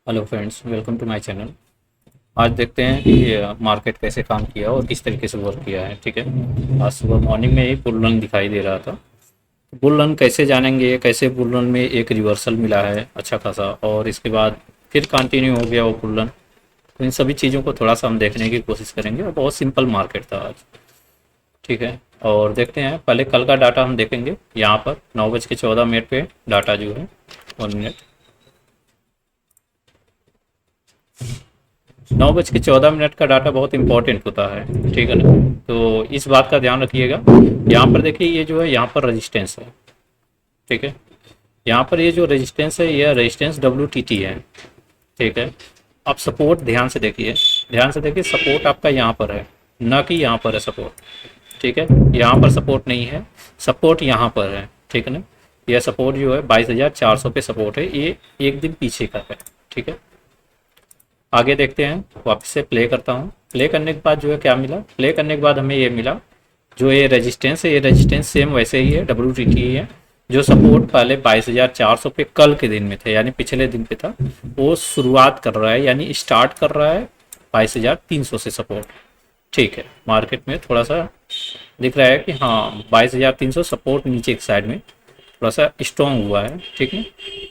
Hello friends, welcome to my channel. आज देखते हैं कि मार्केट कैसे काम किया और किस तरीके से वर्क किया है। ठीक है, आज सुबह मॉर्निंग में ही बुल रन दिखाई दे रहा था। बुल रन कैसे जानेंगे, कैसे बुल रन में एक रिवर्सल मिला है अच्छा खासा और इसके बाद फिर कंटिन्यू हो गया वो बुल रन। तो इन सभी चीज़ों को थोड़ा सा हम देखने की कोशिश करेंगे और बहुत सिंपल मार्केट था आज। ठीक है, और देखते हैं पहले कल का डाटा हम देखेंगे। यहाँ पर 9:14 पे डाटा जो है, 1 मिनट, 9:14 का डाटा बहुत इंपॉर्टेंट होता है। ठीक है ना, तो इस बात का ध्यान रखिएगा। यहाँ पर देखिए, ये जो है यहाँ पर रेजिस्टेंस है। ठीक है, यहाँ पर ये जो रेजिस्टेंस है, यह रेजिस्टेंस WTT है। ठीक है, अब सपोर्ट ध्यान से देखिए, ध्यान से देखिए, सपोर्ट आपका यहाँ पर है, ना कि यहाँ पर है सपोर्ट। ठीक है, यहाँ पर सपोर्ट नहीं है, सपोर्ट यहाँ पर है। ठीक है ना, यह सपोर्ट जो है 22,400 पे सपोर्ट है, ये एक दिन पीछे का है। ठीक है, आगे देखते हैं, वापस से प्ले करता हूँ। प्ले करने के बाद जो है क्या मिला, प्ले करने के बाद हमें ये मिला, जो ये रेजिस्टेंस है, ये रेजिस्टेंस सेम वैसे ही है, WTT ही है। जो सपोर्ट पहले 22,400 पे कल के दिन में थे, यानी पिछले दिन पे था, वो शुरुआत कर रहा है, यानी स्टार्ट कर रहा है 22,300 से सपोर्ट। ठीक है, मार्केट में थोड़ा सा दिख रहा है कि हाँ 22,300 सपोर्ट नीचे की साइड में थोड़ा सा स्ट्रॉन्ग हुआ है। ठीक है,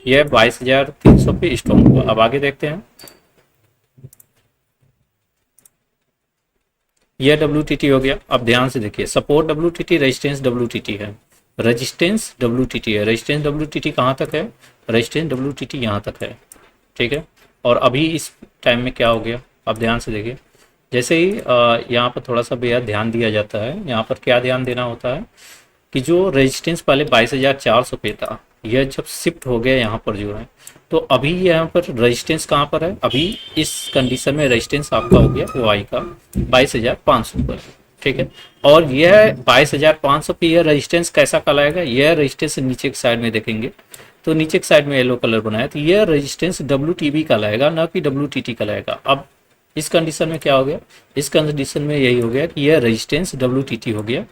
यह 22,300 पे स्ट्रॉन्ग हुआ। अब आगे देखते हैं, यह WTT हो गया। अब ध्यान से देखिए, सपोर्ट WTT, रेजिस्टेंस WTT है, रेजिस्टेंस WTT है। रेजिस्टेंस WTT कहाँ तक है, रेजिस्टेंस WTT यहाँ तक है। ठीक है, और अभी इस टाइम में क्या हो गया, अब ध्यान से देखिए। जैसे ही यहाँ पर थोड़ा सा बेहद ध्यान दिया जाता है, यहाँ पर क्या ध्यान देना होता है कि जो रेजिस्टेंस पहले 22,400 पे था, यह जब शिफ्ट हो गया यहाँ पर जो है, तो अभी यहाँ पर रेजिस्टेंस कहाँ पर है, अभी इस कंडीशन में रेजिस्टेंस आपका हो गया वाई का 22,500 पर। ठीक है, और यह 22,500 पे यह रेजिस्टेंस कैसा कहलाएगा, यह रेजिस्टेंस नीचे की साइड में देखेंगे तो नीचे की साइड में येलो कलर बनाया, तो यह रेजिस्टेंस WTB कहलाएगा, ना कि WTT कहलाएगा। अब इस कंडीशन में क्या हो गया, इस कंडीशन में यही हो गया कि यह रेजिस्टेंस WTT हो गया,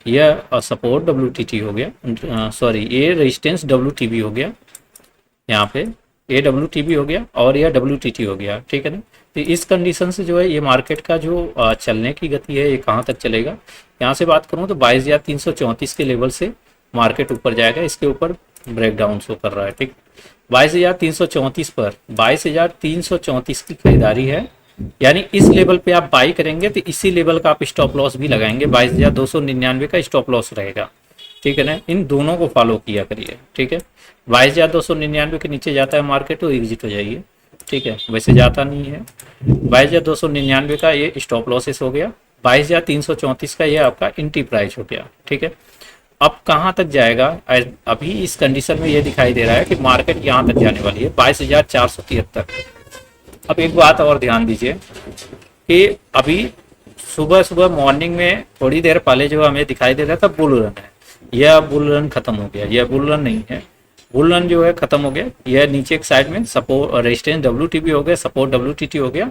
यह सपोर्ट WTT हो गया, सॉरी, ये रेजिस्टेंस WTB हो गया, यहाँ पे ये WTB हो गया और यह WTT हो गया। ठीक है ना, तो इस कंडीशन से जो है ये मार्केट का जो चलने की गति है, ये कहाँ तक चलेगा। यहाँ से बात करूँ तो 22,334 के लेवल से मार्केट ऊपर जाएगा, इसके ऊपर ब्रेकडाउन शो कर रहा है। ठीक, 22,334 पर 22,334 की खरीदारी है, यानी इस लेवल पे आप बाई करेंगे तो इसी लेवल का आप स्टॉप लॉस भी लगाएंगे, 22,299 का स्टॉप लॉस रहेगा। ठीक है ना, इन दोनों को फॉलो किया करिए। ठीक है, 22,299 के नीचे जाता है मार्केट तो एग्जिट हो जाइए। ठीक है, वैसे जाता नहीं है। 22,299 का ये स्टॉप लॉसेस हो गया, 22,334 का ये आपका एंट्री प्राइस हो गया। ठीक है, अब कहाँ तक जाएगा, अभी इस कंडीशन में ये दिखाई दे रहा है कि मार्केट यहाँ तक जाने वाली है, 22,473। अब एक बात और ध्यान दीजिए कि अभी सुबह सुबह मॉर्निंग में थोड़ी देर पहले जो हमें दिखाई दे रहा था बुल रन है, यह बुल रन खत्म हो गया, यह बुल रन नहीं है, बुल रन जो है खत्म हो गया। यह नीचे एक साइड में सपोर्ट रेजिस्टेंस WTB हो गया, सपोर्ट WTT हो गया।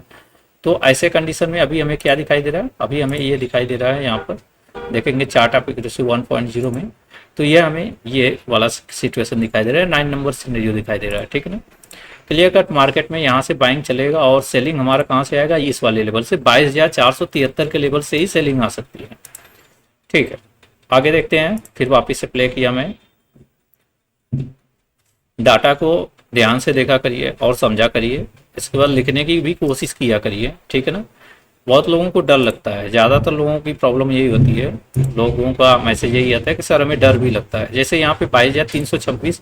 तो ऐसे कंडीशन में अभी हमें क्या दिखाई दे रहा है, अभी हमें ये दिखाई दे रहा है, यहाँ पर देखेंगे चार्ट आप 1.0 में, तो ये हमें ये वाला सिचुएशन दिखाई दे रहा है, 9 नंबर सिनेरियो दिखाई दे रहा है। ठीक है ना, क्लियर कट मार्केट में यहाँ से बाइंग चलेगा और सेलिंग हमारा कहाँ से आएगा, इस वाले लेवल से 22,473 के लेवल से ही सेलिंग आ सकती है। ठीक है, आगे देखते हैं, फिर वापस से प्ले किया मैं, डाटा को ध्यान से देखा करिए और समझा करिए, इसके बाद लिखने की भी कोशिश किया करिए। ठीक है ना, बहुत लोगों को डर लगता है, ज़्यादातर लोगों की प्रॉब्लम यही होती है, लोगों का मैसेज यही आता है कि सर हमें डर भी लगता है। जैसे यहाँ पे 22,326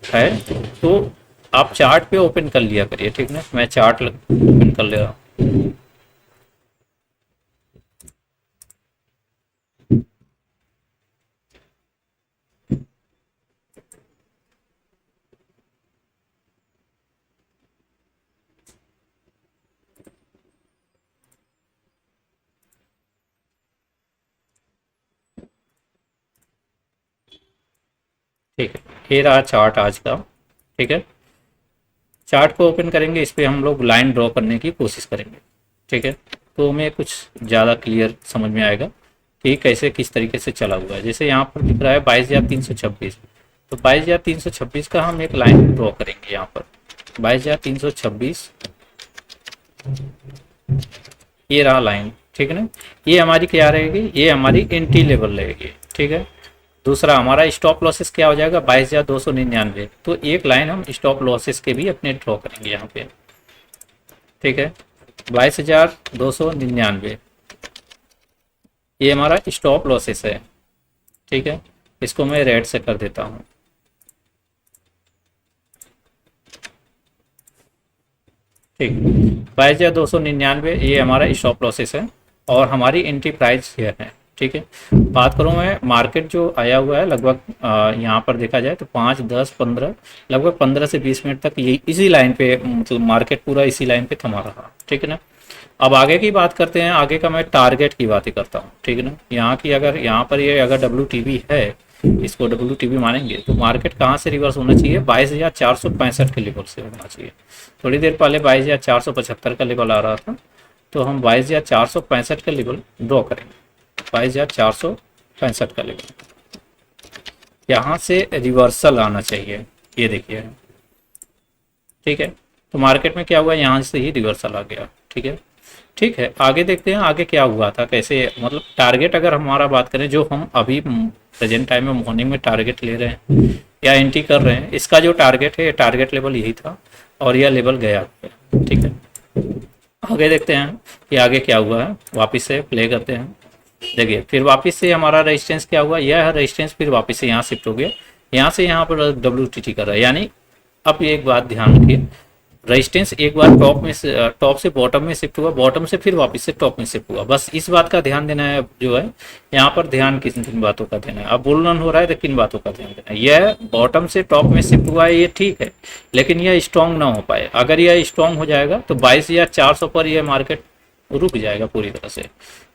है, तो आप चार्ट पे ओपन कर लिया करिए। ठीक है ना, मैं चार्ट ओपन कर ले रहा हूँ। ठीक है, ये रहा चार्ट आज का। ठीक है, चार्ट को ओपन करेंगे, इस पर हम लोग लाइन ड्रॉ करने की कोशिश करेंगे। ठीक है, तो हमें कुछ ज़्यादा क्लियर समझ में आएगा कि कैसे किस तरीके से चला हुआ है। जैसे यहाँ पर दिख रहा है 22,326, तो 22,326 का हम एक लाइन ड्रॉ करेंगे यहाँ पर। 22,326 ये रहा लाइन, ठीक है ना। ये हमारी क्या रहेगी, ये हमारी एंट्री लेवल रहेगी, ठीक है। दूसरा हमारा स्टॉप लॉसेस क्या हो जाएगा, 22,299। तो एक लाइन हम स्टॉप लॉसेस के भी अपने ड्रॉ करेंगे यहाँ पे, ठीक है। 22,299 ये हमारा स्टॉप लॉसेस है, ठीक है। इसको मैं रेड से कर देता हूँ, ठीक। 22,299 ये हमारा स्टॉप लॉसेस है और हमारी एंट्री प्राइस ये है, ठीक है। बात करूँ मैं मार्केट जो आया हुआ है लगभग यहाँ पर देखा जाए तो 5, 10, 15 लगभग 15 से 20 मिनट तक ये इसी लाइन पे मतलब मार्केट पूरा इसी लाइन पे थमा रहा, ठीक है ना। अब आगे की बात करते हैं, आगे का मैं टारगेट की बात ही करता हूँ, ठीक है ना। यहाँ की अगर यहाँ पर ये अगर WTB है, इसको WTB मानेंगे तो मार्केट कहाँ से रिवर्स होना चाहिए, 22,465 के लेवल से होना चाहिए। थोड़ी देर पहले 22,475 का लेवल आ रहा था, तो हम 22,465 का लेवल ड्रॉ करेंगे। 22,465 का लेवल, यहाँ से रिवर्सल आना चाहिए, ये देखिए, ठीक है। तो मार्केट में क्या हुआ, यहाँ से ही रिवर्सल आ गया, ठीक है। ठीक है, आगे देखते हैं आगे क्या हुआ था, कैसे मतलब टारगेट अगर हमारा बात करें जो हम अभी प्रेजेंट टाइम में मॉर्निंग में टारगेट ले रहे हैं या एंट्री कर रहे हैं, इसका जो टारगेट है टारगेट लेवल यही था और यह लेवल गया, ठीक है। आगे देखते हैं कि आगे क्या हुआ है, वापस से प्ले करते हैं। देखिए फिर वापस से हमारा रेजिस्टेंस क्या हुआ, यह रेजिस्टेंस फिर वापस से यहाँ शिफ्ट हो गया, यहाँ से यहाँ पर WTT कर रहा है। यानी अब ये एक बात ध्यान रखिए, रेजिस्टेंस एक बार टॉप से बॉटम में शिफ्ट हुआ, बॉटम से फिर वापस से टॉप में शिफ्ट हुआ, बस इस बात का ध्यान देना है। जो है यहाँ पर ध्यान किन बातों का देना है, अब बुल रन हो रहा है तो किन बातों का ध्यान देना है। यह बॉटम से टॉप में शिफ्ट हुआ है, ये ठीक है, लेकिन यह स्ट्रॉन्ग ना हो पाए। अगर यह स्ट्रॉन्ग हो जाएगा तो 22,400 पर यह मार्केट रुक जाएगा पूरी तरह से,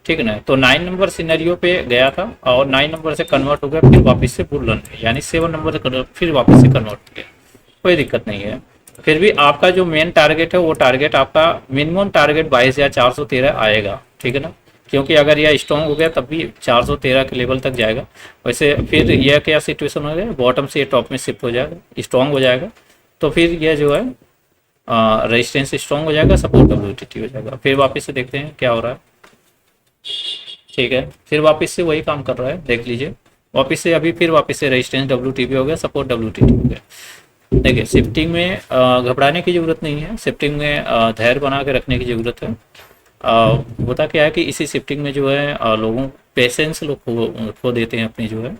ठीक है ना। तो 9 नंबर सिनेरियो पे गया था और 9 नंबर से कन्वर्ट हो गया, फिर वापस से बुल रन, यानी 7 नंबर से फिर वापस से कन्वर्ट हो गया, कोई दिक्कत नहीं है। फिर भी आपका जो मेन टारगेट है वो टारगेट आपका मिनिमम टारगेट 22,413 आएगा, ठीक है ना। क्योंकि अगर यह स्ट्रॉन्ग हो गया तब भी 413 के लेवल तक जाएगा। वैसे फिर यह क्या सिचुएशन हो गया, बॉटम से टॉप में शिफ्ट हो जाएगा, स्ट्रॉन्ग हो जाएगा, तो फिर यह जो है रेजिस्टेंस स्ट्रॉन्ग हो जाएगा, सपोर्ट WTT हो जाएगा। फिर वापस से देखते हैं क्या हो रहा है, ठीक है। फिर वापस से वही काम कर रहा है, देख लीजिए वापस से, अभी फिर वापस से रेजिस्टेंस WTB हो गया, सपोर्ट WTT हो गया। देखिए शिफ्टिंग में घबराने की ज़रूरत नहीं है, शिफ्टिंग में धैर्य बना के रखने की ज़रूरत है। होता क्या है कि इसी शिफ्टिंग में जो है लोगों पेशेंस लोग खो देते हैं अपनी, जो है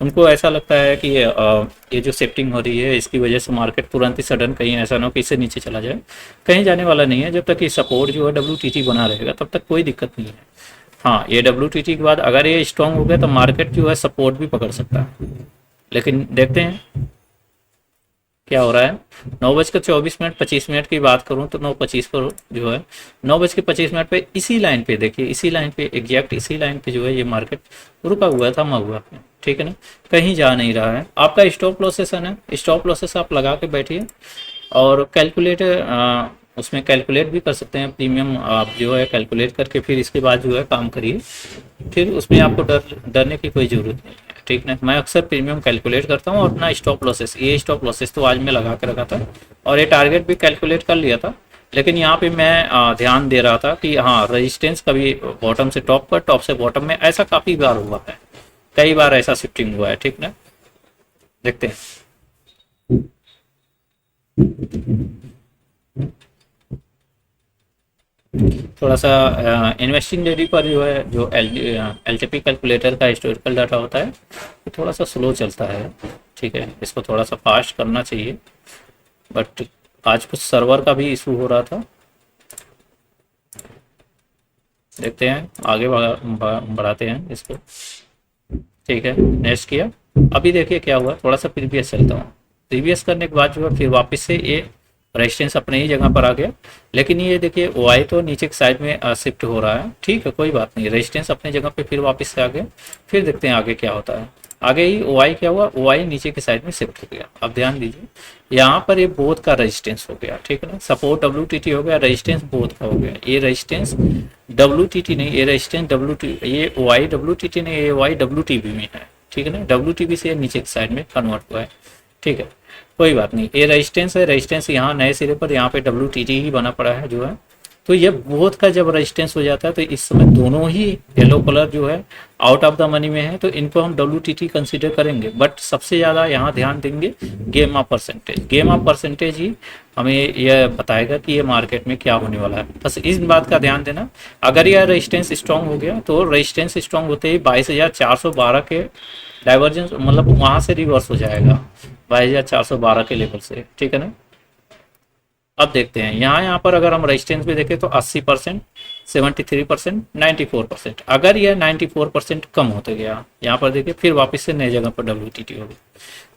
उनको ऐसा लगता है कि ये जो शिफ्टिंग हो रही है इसकी वजह से मार्केट तुरंत ही सडन कहीं ऐसा ना हो कि इससे नीचे चला जाए, कहीं जाने वाला नहीं है। जब तक ये सपोर्ट जो है WTT बना रहेगा तब तक कोई दिक्कत नहीं है। हाँ, ये WTT के बाद अगर ये स्ट्रॉन्ग हो गया तो मार्केट जो है सपोर्ट भी पकड़ सकता है, लेकिन देखते हैं क्या हो रहा है। 9:24 25 मिनट की बात करूं तो 9:25 पर जो है 9:25 पे इसी लाइन पे, देखिए इसी लाइन पे, एग्जैक्ट इसी लाइन पे जो है ये मार्केट रुका हुआ है, थमा हुआ है, ठीक है ना, कहीं जा नहीं रहा है। आपका स्टॉप लॉसेस है ना, स्टॉप लॉसेस आप लगा के बैठिए और कैलकुलेट उसमें कैलकुलेट भी कर सकते हैं, प्रीमियम आप जो है कैलकुलेट करके फिर इसके बाद जो है काम करिए, फिर उसमें आपको डरने की कोई ज़रूरत नहीं है, ठीक ना। मैं अक्सर प्रीमियम कैलकुलेट करता हूँ और अपना स्टॉप लॉसेस, ये स्टॉप लॉसेस तो आज मैं लगा के रखा था और ये टारगेट भी कैलकुलेट कर लिया था, लेकिन यहाँ पे मैं ध्यान दे रहा था कि हाँ रेजिस्टेंस कभी बॉटम से टॉप पर, टॉप से बॉटम में, ऐसा काफ़ी बार हुआ है, कई बार ऐसा शिफ्टिंग हुआ है, ठीक ना। देखते हैं थोड़ा सा इन्वेस्टिंग डेली पर जो है जो LTP कैलकुलेटर का हिस्टोरिकल डाटा होता है वो थोड़ा सा स्लो चलता है, ठीक है, इसको थोड़ा सा फास्ट करना चाहिए, बट आज कुछ सर्वर का भी इशू हो रहा था। देखते हैं आगे बढ़ाते हैं इसको, ठीक है। नेक्स्ट किया, अभी देखिए क्या हुआ, थोड़ा सा प्रीवियस चलता हूँ। प्रीवियस करने के बाद जो है फिर वापस से ये रेजिस्टेंस अपने ही जगह पर आ गया, लेकिन ये देखिए OI तो नीचे की साइड में शिफ्ट हो रहा है, ठीक है, कोई बात नहीं, रेजिस्टेंस अपने जगह पे फिर वापस से आ गया। फिर देखते हैं आगे क्या होता है। आगे ही OI क्या हुआ, OI नीचे की साइड में शिफ्ट हो गया। अब ध्यान दीजिए यहाँ पर ये बोथ का रेजिस्टेंस हो गया, ठीक है ना, सपोर्ट WTT हो गया, रेजिस्टेंस बोथ का हो गया। ये रेजिस्टेंस WTT नहीं, ये रेजिस्टेंस ये OI WTT नहीं, ये OI WTB में है, ठीक है ना, WTB से नीचे की साइड में कन्वर्ट हुआ है, ठीक है। कोई बात नहीं, ये रेजिस्टेंस है, रेजिस्टेंस यहाँ नए सिरे पर यहाँ पे WTT ही बना पड़ा है जो है। तो ये बोथ का जब रेजिस्टेंस हो जाता है तो इस समय दोनों ही येलो कलर जो है आउट ऑफ द मनी में है, तो इनको हम WTT कंसीडर करेंगे। बट सबसे ज़्यादा यहाँ ध्यान देंगे game of percentage. Game of percentage ही हमें यह बताएगा कि ये मार्केट में क्या होने वाला है। बस इस बात का ध्यान देना, अगर यह रेजिस्टेंस स्ट्रांग हो गया तो रेजिस्टेंस स्ट्रांग होते ही 22,412 के डाइवर्जेंस मतलब वहाँ से रिवर्स हो जाएगा 22,412 के लेवल से, ठीक है ना। अब देखते हैं यहाँ पर अगर हम रेजिस्टेंस भी देखें तो 80%, 73%, 94%। अगर यह 94% कम होते गया, यहाँ पर देखिए फिर वापस से नए जगह पर WTT हो गया।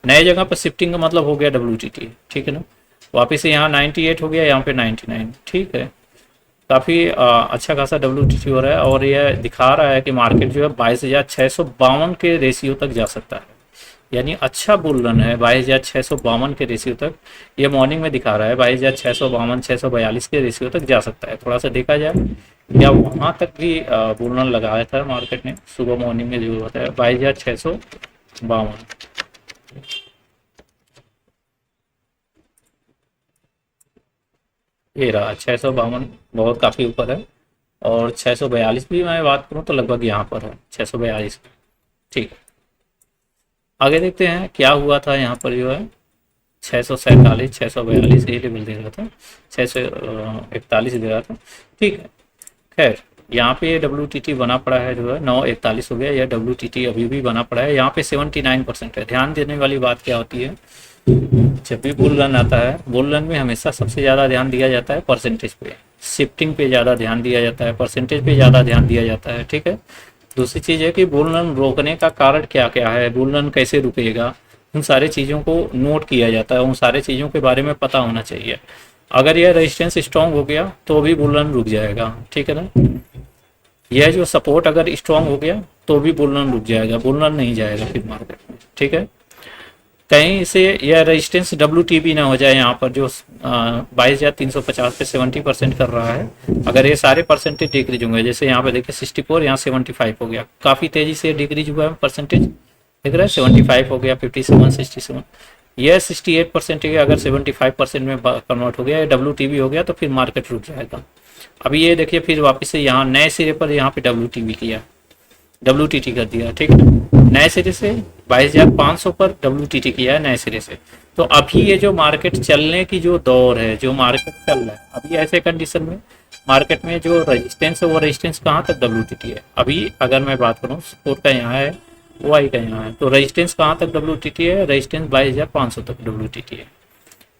नए जगह पर शिफ्टिंग का मतलब हो गया WTT, ठीक है ना। वापस से यहाँ 98 हो गया, यहाँ पे 99, ठीक है। काफ़ी अच्छा खासा WTT हो रहा है और यह दिखा रहा है कि मार्केट जो है 22,652 के रेशियो तक जा सकता है, यानी अच्छा बुल रन है 22,652 के रेशियो तक। ये मॉर्निंग में दिखा रहा है 22,652, 642 के रेशियो तक जा सकता है। थोड़ा सा देखा जाए क्या वहाँ तक भी बुल रन लगाया था मार्केट ने सुबह मॉर्निंग में, जो होता है 22,652। ये रहा 652, बहुत काफ़ी ऊपर है। और 642 भी मैं बात करूँ तो लगभग यहाँ पर है 642, ठीक है। आगे देखते हैं क्या हुआ था यहाँ पर जो है 647, 642 ये लेवल दे रहा था, 641 दे रहा था, ठीक है। खैर यहाँ पे ये WTT बना पड़ा है जो है 941 हो गया, यह WTT अभी भी बना पड़ा है। यहाँ पे 79% है। ध्यान देने वाली बात क्या होती है, जब भी बुल रन आता है, बुल रन में हमेशा सबसे ज़्यादा ध्यान दिया जाता है परसेंटेज पे, शिफ्टिंग पे ज़्यादा ध्यान दिया जाता है, परसेंटेज पे ज़्यादा ध्यान दिया जाता है, ठीक है। दूसरी चीज़ है कि बुल रन रोकने का कारण क्या क्या है, बुल रन कैसे रुकेगा, उन सारी चीज़ों को नोट किया जाता है, उन सारी चीज़ों के बारे में पता होना चाहिए। अगर यह रेजिस्टेंस स्ट्रांग हो गया तो भी बुल रन रुक जाएगा, ठीक है ना। यह जो सपोर्ट अगर स्ट्रांग हो गया तो भी बुल रन रुक जाएगा, बुल रन नहीं जाएगा फिर मार्केट में, ठीक है। कहीं से यह रेजिस्टेंस WTB ना हो जाए, यहाँ पर जो 22,350 पे 70% कर रहा है, अगर ये सारे परसेंटेज डिक्रीज होंगे, जैसे यहाँ पे देखिए 64, यहाँ 75 हो गया, काफ़ी तेज़ी से डिक्रीज हुआ है परसेंटेज, देख रहे हैं 75 हो गया, 57, 67, यह 68% है। अगर 75% में कन्वर्ट हो गया, WTB हो गया तो फिर मार्केट रुक जाएगा। अभी ये देखिए फिर वापस से यहाँ नए सिरे पर यहाँ पे WTB किया, WTT कर दिया, ठीक है। नए सिरे से 22,500 पर WTT किया है नए सिरे से। तो अभी ये जो मार्केट चलने की जो दौर है, जो मार्केट चल रहा है अभी ऐसे कंडीशन में मार्केट में जो रेजिस्टेंस है वो रेजिस्टेंस कहाँ तक WTT है। अभी अगर मैं बात करूँ सपोर्ट का यहाँ है, वाई का यहाँ है, तो रेजिस्टेंस कहाँ तक WTT है, रेजिस्टेंस 22,500 तक WTT है,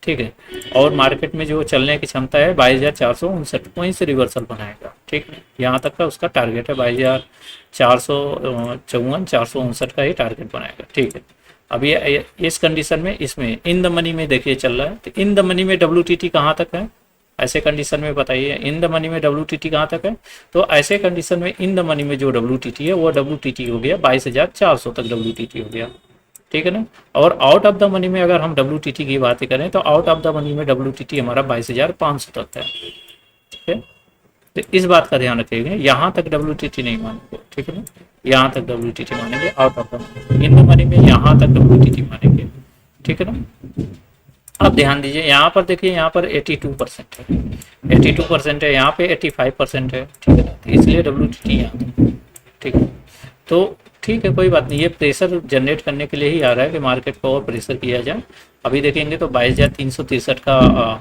ठीक है। और मार्केट में जो चलने की क्षमता है 22,459 वहीं से रिवर्सल बनाएगा, ठीक है। यहाँ तक का उसका टारगेट है 22,454, 459 का ही टारगेट बनाएगा, ठीक है। अब ये इस कंडीशन में इसमें इन द मनी में देखिए चल रहा है, तो इन द मनी में WTT कहाँ तक है, ऐसे कंडीशन में बताइए इन द मनी में WTT कहाँ तक है। तो ऐसे कंडीशन में इन द मनी में जो WTT है वो WTT हो गया 22,400 तक WTT हो गया, ठीक है ना। और आउट ऑफ द मनी में अगर हम WTT की बातें करें तो आउट ऑफ द मनी में WTT हमारा 22,500 तक है, ठीक है। तो इस बात का ध्यान रखिएगा, यहाँ तक WTT नहीं मानेंगे, ठीक है ना, यहाँ तक WTT मानेंगे out of the money, in the money में यहाँ तक WTT मानेंगे, ठीक है ना। अब ध्यान दीजिए यहाँ पर देखिए, यहाँ पर 82% है, 82% है, यहाँ पे 85% है, ठीक है ना। तो इसलिए WTT यहाँ तक, ठीक है। तो ठीक है कोई बात नहीं, ये प्रेशर जनरेट करने के लिए ही आ रहा है कि मार्केट को और प्रेशर किया जाए। अभी देखेंगे तो 22,363 का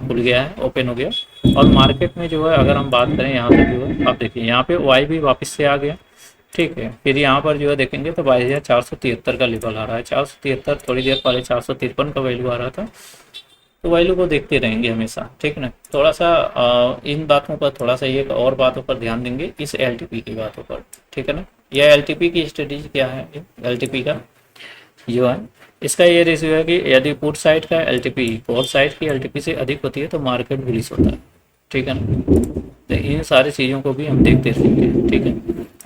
खुल गया है, ओपन हो गया। और मार्केट में जो है अगर हम बात करें यहाँ पे जो है, अब देखिए यहाँ पे वाई भी वापस से आ गया, ठीक है। फिर यहाँ पर जो है देखेंगे तो 22,473 का लेवल आ रहा है, 473, थोड़ी देर पहले 453 का वैल्यू आ रहा था। तो वैल्यू को देखते रहेंगे हमेशा, ठीक है ना। थोड़ा सा इन बातों पर, थोड़ा सा ये और बातों पर ध्यान देंगे, इस LTP की बातों पर, ठीक है ना। यह LTP की स्ट्रेटेजी क्या है, LTP का जो है इसका ये रेशियो है कि यदि पुट साइड का LTP कॉल साइड की LTP से अधिक होती है तो मार्केट बुलिश होता है, ठीक है ना। तो इन सारी चीज़ों को भी हम देखते रहेंगे, ठीक है।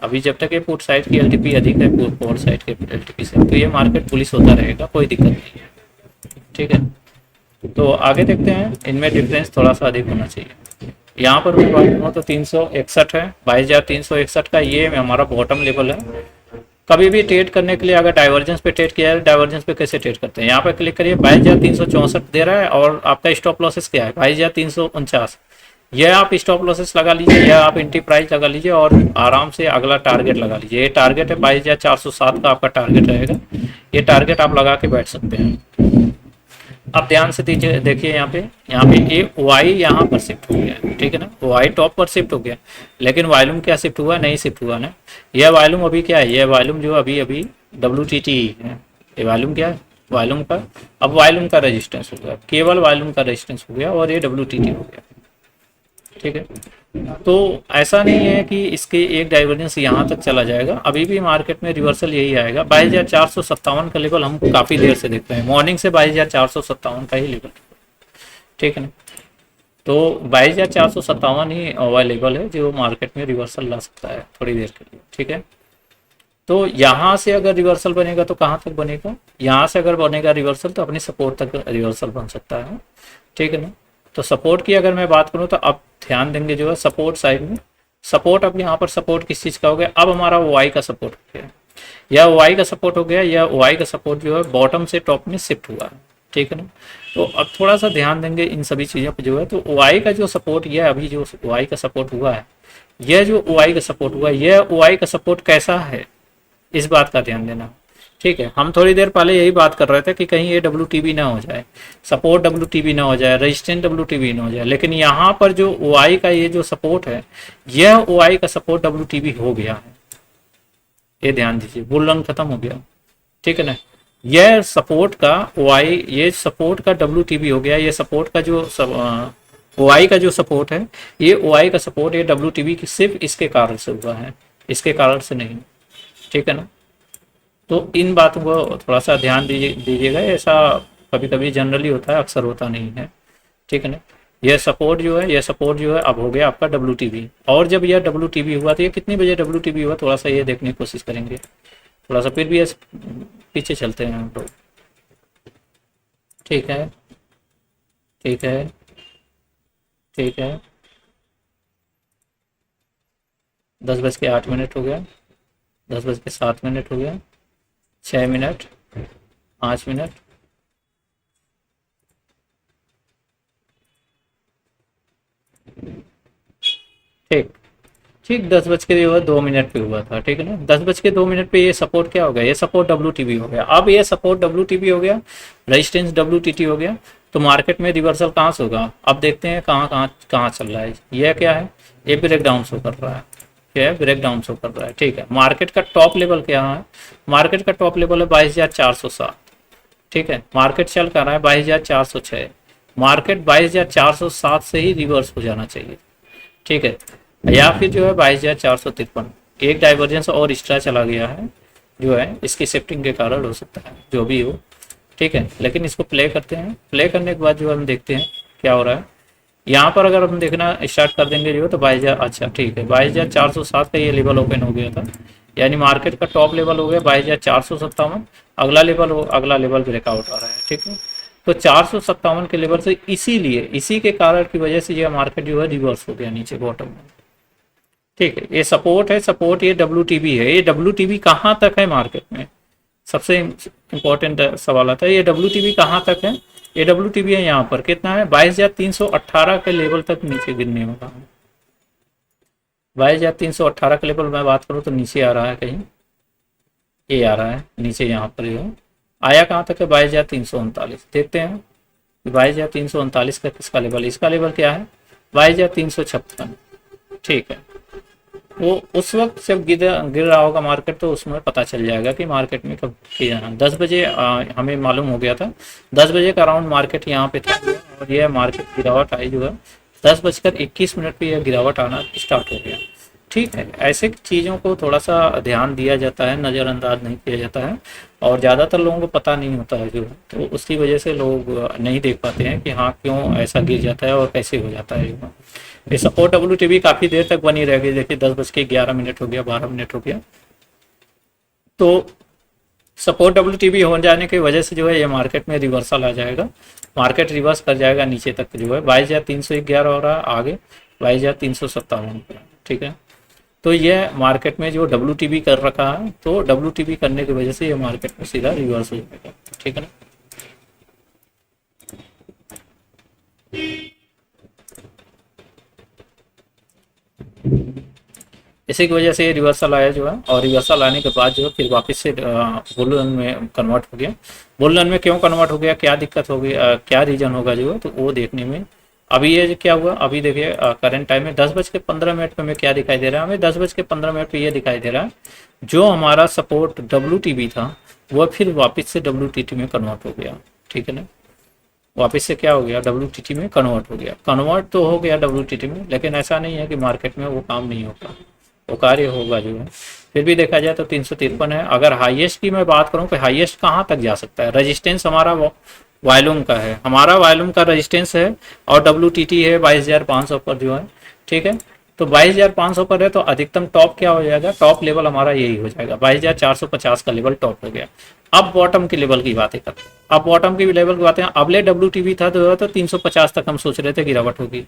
अभी जब तक ये पुट साइड की LTP अधिक है कॉल साइड के LTP से, तो ये मार्केट बुलिश होता रहेगा, कोई दिक्कत नहीं है, ठीक है। तो आगे देखते हैं, इनमें डिफरेंस थोड़ा सा अधिक होना चाहिए। यहाँ पर मैं बात करूँ तो 361 है, 22,361 का ये हमारा बॉटम लेवल है। कभी भी ट्रेड करने के लिए अगर डाइवर्जेंस पे ट्रेड किया है, डाइवर्जेंस पे कैसे ट्रेड करते हैं, यहाँ पे क्लिक करिए, 22,364 दे रहा है और आपका स्टॉप लॉसेस क्या है 22,349। यह आप स्टॉप लॉसेस लगा लीजिए, यह आप एंट्री प्राइस लगा लीजिए और आराम से अगला टारगेट लगा लीजिए। ये टारगेट है 22,407 का आपका टारगेट रहेगा, ये टारगेट आप लगा के बैठ सकते हैं। अब ध्यान से दीजिए, देखिए यहाँ पे ये वाई यहाँ पर शिफ्ट हो गया है, ठीक है ना, वाई टॉप पर शिफ्ट हो गया, लेकिन वॉल्यूम क्या शिफ्ट हुआ, नहीं शिफ्ट हुआ ना। यह वॉल्यूम अभी क्या है, यह वॉल्यूम जो अभी अभी WTT है, ये वॉल्यूम क्या है, वॉल्यूम का, अब वॉल्यूम का रेजिस्टेंस हो गया, केवल वॉल्यूम का रेजिस्टेंस हो गया और ये WTT हो गया, ठीक है। तो ऐसा नहीं है कि इसके एक डाइवर्जेंस यहाँ तक चला जाएगा, अभी भी मार्केट में रिवर्सल यही आएगा। 22,457 का लेवल हम काफ़ी देर से देख रहे हैं, मॉर्निंग से 22,457 का ही लेवल, ठीक है ना। तो 22,457 ही वह लेवल है जो मार्केट में रिवर्सल ला सकता है थोड़ी देर के लिए, ठीक है। तो यहाँ से अगर रिवर्सल बनेगा तो कहाँ तक बनेगा, यहाँ से अगर बनेगा रिवर्सल तो अपनी सपोर्ट तक रिवर्सल बन सकता है, ठीक है ना। तो सपोर्ट की अगर मैं बात करूँ तो अब ध्यान देंगे जो है सपोर्ट साइड में, सपोर्ट अब यहाँ पर सपोर्ट किस चीज़ का हो गया, अब हमारा वाई का सपोर्ट हो गया, या वाई का सपोर्ट हो गया, या वाई का सपोर्ट जो है बॉटम से टॉप में शिफ्ट हुआ है, ठीक है ना। तो अब थोड़ा सा ध्यान देंगे इन सभी चीज़ों पर जो है, तो वाई का जो सपोर्ट, यह अभी जो वाई का सपोर्ट हुआ है, यह जो वाई का सपोर्ट हुआ है, यह वाई का सपोर्ट कैसा है, इस बात का ध्यान देना, ठीक है। हम थोड़ी देर पहले यही बात कर रहे थे कि कहीं ये WTB ना हो जाए, सपोर्ट WTB ना हो जाए, रेजिस्टेंस WTB ना हो जाए, लेकिन यहाँ पर जो OI का ये जो सपोर्ट है, यह OI का सपोर्ट WTB हो गया है, ये ध्यान दीजिए, बुल रन खत्म हो गया, ठीक है ना। यह सपोर्ट का OI, ये सपोर्ट का WTB हो गया, ये सपोर्ट का जो OI का जो सपोर्ट है, ये OI का सपोर्ट ये WTB की सिर्फ इसके कारण से हुआ है, इसके कारण से नहीं, ठीक है ना। तो इन बातों को थोड़ा सा ध्यान दीजिएगा, ऐसा कभी कभी जनरली होता है, अक्सर होता नहीं है, ठीक है ना। यह सपोर्ट जो है, यह सपोर्ट जो है अब हो गया आपका WTB, और जब यह WTB हुआ तो ये कितनी बजे WTB हुआ, थोड़ा सा ये देखने की कोशिश करेंगे, थोड़ा सा फिर भी पीछे चलते हैं हम लोग, ठीक है, ठीक है, ठीक है। 10:08 हो गया, 10:07 हो गया, 6 मिनट, 5 मिनट, ठीक ठीक, 10:02 पे हुआ था, ठीक है ना। 10:02 पे ये सपोर्ट क्या हो गया, ये सपोर्ट WTB हो गया। अब ये सपोर्ट WTB हो गया, रेजिस्टेंस WTT हो गया, तो मार्केट में रिवर्सल कहाँ से होगा, अब देखते हैं कहाँ कहाँ कहाँ चल रहा है। यह क्या है, ये ब्रेक डाउन शो कर रहा है, क्या है, ब्रेक डाउन शो कर रहा है, ठीक है। मार्केट का टॉप लेवल क्या है, मार्केट का टॉप लेवल है 22,407, ठीक है। मार्केट चल कर रहा है 22,406, मार्केट 22,407 से ही रिवर्स हो जाना चाहिए, ठीक है, या फिर जो है 22,453, एक डाइवर्जेंस और एक्स्ट्रा चला गया है जो है, इसकी शिफ्टिंग के कारण हो सकता है, जो भी हो, ठीक है। लेकिन इसको प्ले करते हैं, प्ले करने के बाद जो हम देखते हैं क्या हो रहा है। यहाँ पर अगर हम देखना स्टार्ट कर देंगे जो तो 22,000, अच्छा ठीक है, 22,407 का ये लेवल ओपन हो गया था, यानी मार्केट का टॉप लेवल हो गया 22,457, अगला लेवल ब्रेकआउट आ रहा है, ठीक है। तो 457 के लेवल से इसीलिए इसी के कारण की वजह से ये मार्केट जो है रिवर्स हो गया नीचे बॉटम में, ठीक है। ये सपोर्ट है, सपोर्ट ये WTB है, ये WTB कहाँ तक है मार्केट में, सबसे इंपॉर्टेंट सवाल आता है, ये WTB कहाँ तक है, ये WTB है यहाँ पर कितना है 22,318 के लेवल तक नीचे गिरने वाला है। 22,318 के लेवल मैं बात करूँ तो नीचे आ रहा है, कहीं ये आ रहा है नीचे, यहाँ पर ये आया कहाँ तक है 22,339, देखते हैं 22,339 का किसका लेवल, इसका लेवल क्या है 22,356, ठीक है। वो उस वक्त जब गिर रहा होगा मार्केट तो उसमें पता चल जाएगा कि मार्केट में कब जाना। 10 बजे हमें मालूम हो गया था, 10 बजे का अराउंड मार्केट यहाँ पे था और यह मार्केट गिरावट आई जो है 10:21 पे यह गिरावट आना स्टार्ट हो गया, ठीक है। ऐसे चीज़ों को थोड़ा सा ध्यान दिया जाता है, नज़रअंदाज नहीं किया जाता है, और ज़्यादातर लोगों को पता नहीं होता है जो, तो उसकी वजह से लोग नहीं देख पाते हैं कि हाँ क्यों ऐसा गिर जाता है और कैसे हो जाता है जो। ये सपोर्ट WTB काफ़ी देर तक बनी रहेगी, देखिए 10:11 हो गया, 12 मिनट हो गया, तो सपोर्ट WTB हो जाने की वजह से जो है ये मार्केट में रिवर्सल आ जाएगा, मार्केट रिवर्स कर जाएगा नीचे तक जो है 22,311 हो रहा है, आगे 22,357 पर, ठीक है। तो ये मार्केट में जो WTB कर रखा है, तो WTB करने की वजह से ये मार्केट में सीधा रिवर्स हो जाएगा, ठीक है ना। इसी की वजह से ये रिवर्सल आया जो है, और रिवर्सल आने के बाद जो है फिर वापस से बुल रन में कन्वर्ट हो गया। बुल रन में क्यों कन्वर्ट हो गया, क्या दिक्कत होगी, क्या रीजन होगा जो है, तो वो देखने में अभी ये क्या हुआ। अभी देखिए करंट टाइम में 10:15 पे हमें क्या दिखाई दे रहा है, हमें 10:15 पे ये दिखाई दे रहा है जो हमारा सपोर्ट WTB था वो फिर वापस से WTT में कन्वर्ट हो गया, ठीक है ना। वापस से क्या हो गया, WTT में कन्वर्ट हो गया। कन्वर्ट तो हो गया WTT में, लेकिन ऐसा नहीं है कि मार्केट में वो काम नहीं होगा, वो कार्य होगा जो है। फिर भी देखा जाए तो 353 है। अगर हाईएस्ट की मैं बात करूं तो हाईएस्ट कहां तक जा सकता है, रेजिस्टेंस हमारा वायलूम का है, हमारा वायलूम का रेजिस्टेंस है, और WTT है 22,500 पर जो है, ठीक है। तो 22,500 पर है तो अधिकतम टॉप क्या हो जाएगा, टॉप लेवल हमारा यही हो जाएगा, 22,450 का लेवल टॉप हो गया। अब बॉटम की लेवल की बातें करते हैं, अब बॉटम की लेवल की बातें, अगले WTB था तो 350 तक हम सोच रहे थे गिरावट होगी।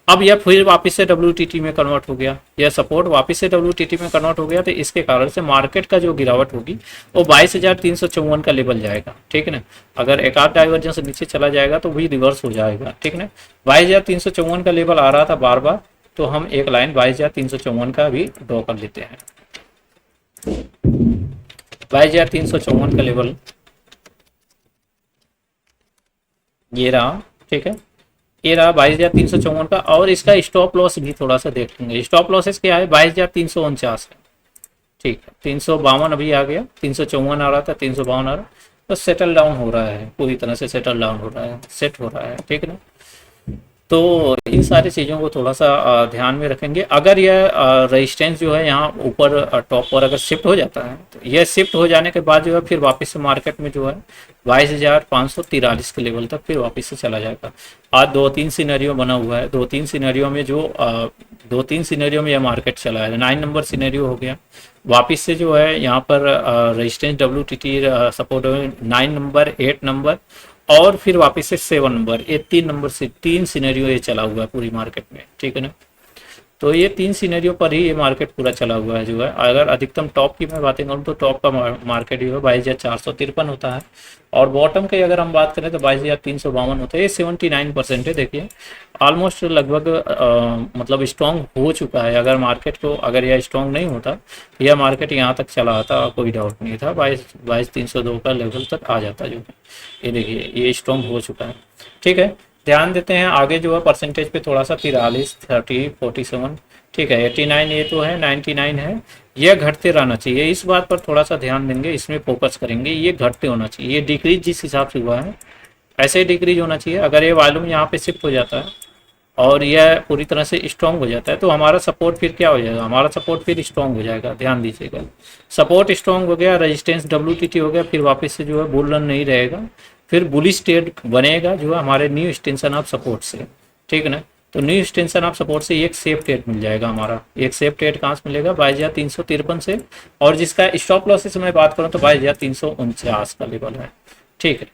अब यह फिर वापस से WTT में कन्वर्ट हो गया, यह सपोर्ट वापस से WTT में कन्वर्ट हो गया, तो इसके कारण से मार्केट का जो गिरावट होगी वो 22,354 का लेवल जाएगा, ठीक है ना। अगर एक आध डाइवर्जेंस नीचे चला जाएगा तो भी रिवर्स हो जाएगा, ठीक है ना। 22,354 का लेवल आ रहा था बार बार, तो हम एक लाइन 22,354 का भी ड्रॉ कर लेते हैं। 22,354 का लेवल ये रहा, ठीक है, ये रहा 22,354 का। और इसका स्टॉप लॉस भी थोड़ा सा देख लेंगे, स्टॉप लॉसेस क्या है, 22,349 है, ठीक है। 352 अभी आ गया, 354 आ रहा था, 352 आ रहा, तो सेटल डाउन हो रहा है, पूरी तरह से सेटल डाउन हो रहा है, सेट हो रहा है, ठीक है ना। तो इन सारी चीज़ों को थोड़ा सा ध्यान में रखेंगे। अगर यह रेजिस्टेंस जो है यहाँ ऊपर टॉप पर अगर शिफ्ट हो जाता है, तो यह शिफ्ट हो जाने के बाद जो है फिर वापस से मार्केट में जो है 22,543 के लेवल तक फिर वापस से चला जाएगा। आज 2-3 सिनेरियो बना हुआ है, 2-3 सिनेरियो में जो 2-3 सिनेरियो में यह मार्केट चला है। 9 नंबर सिनेरियो हो गया, वापस से जो है यहाँ पर resistance WTT support 9 number, 8 number, और फिर वापस से 7 नंबर, ये 3 नंबर से 3 सिनेरियो ये चला हुआ है पूरी मार्केट में, ठीक है ना। तो ये 3 सिनेरियो पर ही ये मार्केट पूरा चला हुआ है जो है। अगर अधिकतम टॉप की मैं बातें करूँ तो टॉप का मार्केट जो है 22,453 होता है, और बॉटम की अगर हम बात करें तो 22,352 होता है। ये 79% है, देखिए ऑलमोस्ट लगभग मतलब स्ट्रॉन्ग हो चुका है। अगर मार्केट को अगर यह स्ट्रॉन्ग नहीं होता, यह मार्केट यहाँ तक चला आता, कोई डाउट नहीं था, 22,302 का लेवल तक आ जाता जो है। ये देखिए ये स्ट्रॉन्ग हो चुका है, ठीक है। ध्यान देते हैं आगे जो है परसेंटेज पे थोड़ा सा, 43, 30, 47, ठीक है, 89 ये तो है, 99 है, ये घटते रहना चाहिए। इस बात पर थोड़ा सा ध्यान देंगे, इसमें फोकस करेंगे, ये घटते होना चाहिए। ये डिक्रीज जिस हिसाब से हुआ है ऐसे ही डिक्रीज होना चाहिए। अगर ये वॉल्यूम यहाँ पे शिफ्ट हो जाता है और यह पूरी तरह से स्ट्रॉन्ग हो जाता है तो हमारा सपोर्ट फिर क्या हो जाएगा, हमारा सपोर्ट फिर स्ट्रॉन्ग हो जाएगा। ध्यान दीजिएगा, सपोर्ट स्ट्रॉन्ग हो गया, रेजिस्टेंस WTT हो गया, फिर वापस से जो है बुल रन नहीं रहेगा, फिर बुलिश ट्रेड बनेगा जो है हमारे न्यू एक्सटेंशन ऑफ सपोर्ट से, ठीक है ना। तो न्यू एक्सटेंशन ऑफ सपोर्ट से एक सेफ ट्रेड मिल जाएगा हमारा। एक सेफ ट्रेड कहाँ से मिलेगा, 22,353 से, और जिसका स्टॉप लॉसेस मैं बात करूँ तो 22,349 का लेवल है, ठीक है।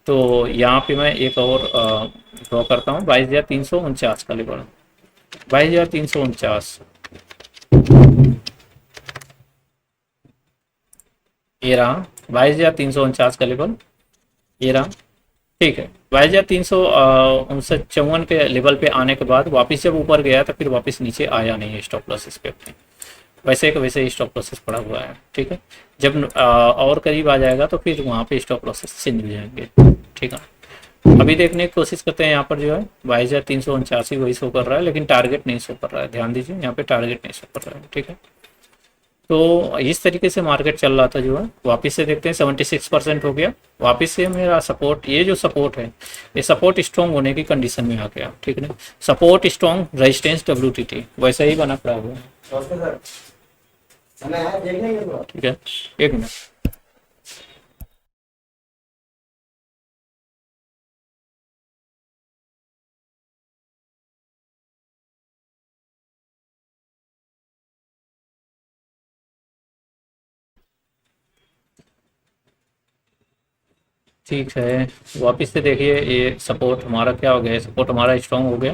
तो यहाँ पे मैं एक और ड्रॉ करता हूँ, 22,349 का लेवल, 22,349, ये रहा 22,349 का लेवल, ये रहा, ठीक है। 22,359 के लेवल पे आने के बाद वापस जब ऊपर गया तो फिर वापस नीचे आया नहीं है स्टॉप लॉसेस पे अपने, वैसे का वैसे ही स्टॉप लॉसेस पड़ा हुआ है, ठीक है। जब और करीब आ जाएगा तो फिर वहाँ पे स्टॉप लॉसेस चेंज हो जाएंगे, ठीक है। अभी देखने की कोशिश करते हैं, यहाँ पर जो है 22,379 वही शो कर रहा है, लेकिन टारगेट नहीं शो कर रहा है। ध्यान दीजिए यहाँ पे टारगेट नहीं शो कर रहा है, ठीक है। तो इस तरीके से मार्केट चल रहा था जो है। वापस से देखते हैं 76% हो गया, वापस से मेरा सपोर्ट, ये जो सपोर्ट है ये सपोर्ट स्ट्रॉन्ग होने की कंडीशन में आ गया, ठीक है ना। सपोर्ट स्ट्रॉन्ग, रेजिस्टेंस WTT वैसे ही बना पड़ा हुआ है, ठीक है। एक मिनट, ठीक है। वापस से देखिए ये सपोर्ट हमारा क्या हो गया, सपोर्ट हमारा स्ट्रॉन्ग हो गया,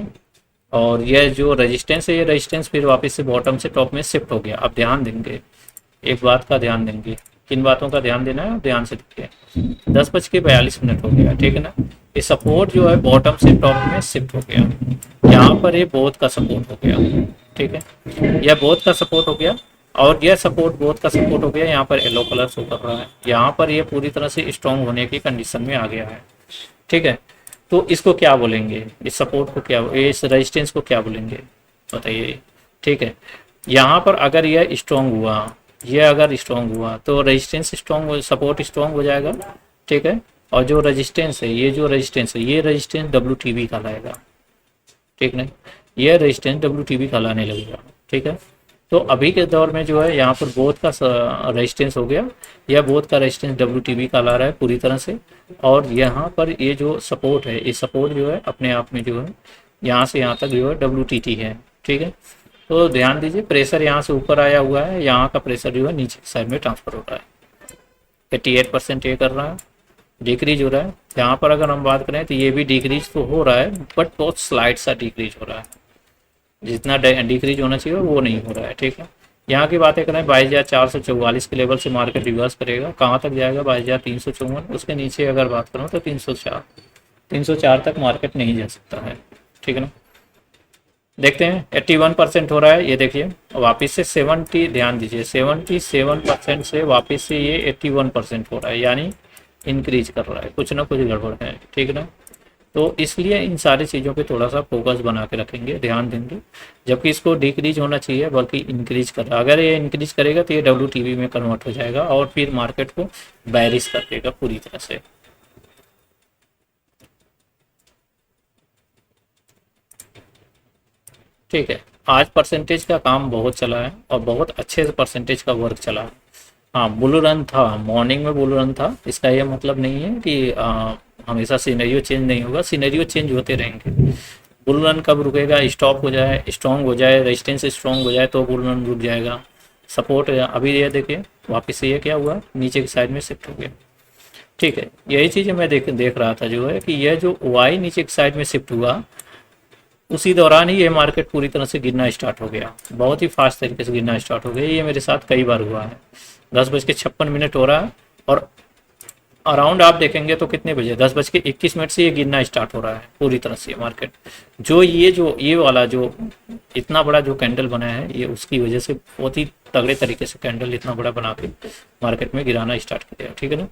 और यह जो रेजिस्टेंस है, ये रेजिस्टेंस फिर वापस से बॉटम से टॉप में शिफ्ट हो गया। अब ध्यान देंगे, एक बात का ध्यान देंगे, किन बातों का ध्यान देना है, ध्यान से देखिए। 10:42 हो गया, ठीक है ना। ये सपोर्ट जो है बॉटम से टॉप में शिफ्ट हो गया। यहाँ पर ये बोथ का सपोर्ट हो गया, ठीक है, यह बोथ का सपोर्ट हो गया। और यह सपोर्ट बोथ का सपोर्ट हो गया। यहाँ पर येलो कलर शो कर रहा है, यहाँ पर ये पूरी तरह से स्ट्रॉन्ग होने की कंडीशन में आ गया है, ठीक है। तो इसको क्या बोलेंगे, इस सपोर्ट को क्या, इस रेजिस्टेंस को क्या बोलेंगे बताइए, ठीक है। यहाँ पर अगर यह स्ट्रॉन्ग हुआ, यह अगर स्ट्रॉन्ग हुआ तो रेजिस्टेंस स्ट्रॉन्ग, सपोर्ट स्ट्रॉन्ग हो जाएगा, ठीक है। और जो रेजिस्टेंस है, ये जो रेजिस्टेंस है, ये रेजिस्टेंस WTB कहलाएगा, ठीक नहीं, यह रेजिस्टेंस WTB कहलाने लगेगा, ठीक है। तो अभी के दौर में जो है यहाँ पर बोथ का रेजिस्टेंस हो गया, यह बोथ का रेजिस्टेंस WTB कहला रहा है पूरी तरह से। और यहाँ पर ये जो सपोर्ट है, ये सपोर्ट जो है अपने आप में जो है यहाँ से यहाँ तक जो है WTT है, ठीक है। तो ध्यान दीजिए, प्रेशर यहाँ से ऊपर आया हुआ है, यहाँ का प्रेशर जो है नीचे की साइड में ट्रांसफर हो रहा है। 88% ये कर रहा है, डिक्रीज हो रहा है। यहाँ पर अगर हम बात करें तो ये भी डिक्रीज तो हो रहा है, बट बहुत स्लाइड सा डिक्रीज हो रहा है, जितना डिक्रीज होना चाहिए वो नहीं हो रहा है, ठीक है। यहाँ की बातें करें, 22,444 के लेवल से मार्केट रिवर्स करेगा, कहाँ तक जाएगा, 22,354। उसके नीचे अगर बात करूँ तो 304 तक मार्केट नहीं जा सकता है, ठीक है ना। देखते हैं, 81% हो रहा है, ये देखिए वापस से 70, ध्यान दीजिए 77% से वापस से ये 81% हो रहा है, यानी इंक्रीज कर रहा है, कुछ ना कुछ गड़बड़ है, ठीक है ना। तो इसलिए इन सारी चीज़ों पे थोड़ा सा फोकस बना के रखेंगे, ध्यान देंगे। जबकि इसको डिक्रीज होना चाहिए, बल्कि इंक्रीज कर रहा है। अगर ये इंक्रीज करेगा तो ये WTB में कन्वर्ट हो जाएगा और फिर मार्केट को बैरिश कर देगा पूरी तरह से। ठीक है, आज परसेंटेज का काम बहुत चला है और बहुत अच्छे से परसेंटेज का वर्क चला है। हाँ, बुल रन था, मॉर्निंग में बुल रन था। इसका ये मतलब नहीं है कि हमेशा सिनेरियो चेंज नहीं होगा, सिनेरियो चेंज होते रहेंगे। बुल रन कब रुकेगा, स्टॉप हो जाए, स्ट्रॉन्ग हो जाए, रेजिस्टेंस स्ट्रॉन्ग हो जाए तो बुल रन रुक जाएगा। सपोर्ट अभी ये देखिए वापस से ये क्या हुआ, नीचे की साइड में शिफ्ट हो गया, ठीक है। यही चीज़ मैं देख रहा था जो है कि यह जो वाई नीचे की साइड में शिफ्ट हुआ, उसी दौरान ही ये मार्केट पूरी तरह से गिरना स्टार्ट हो गया, बहुत ही फास्ट तरीके से गिरना स्टार्ट हो गया। ये मेरे साथ कई बार हुआ है। 10:56 हो रहा है और अराउंड आप देखेंगे तो कितने बजे, 10:21 से ये गिरना स्टार्ट हो रहा है पूरी तरह से मार्केट। जो ये वाला जो इतना बड़ा जो कैंडल बना है, ये उसकी वजह से बहुत ही तगड़े तरीके से कैंडल इतना बड़ा बना के मार्केट में गिराना स्टार्ट कर दिया, ठीक है ना।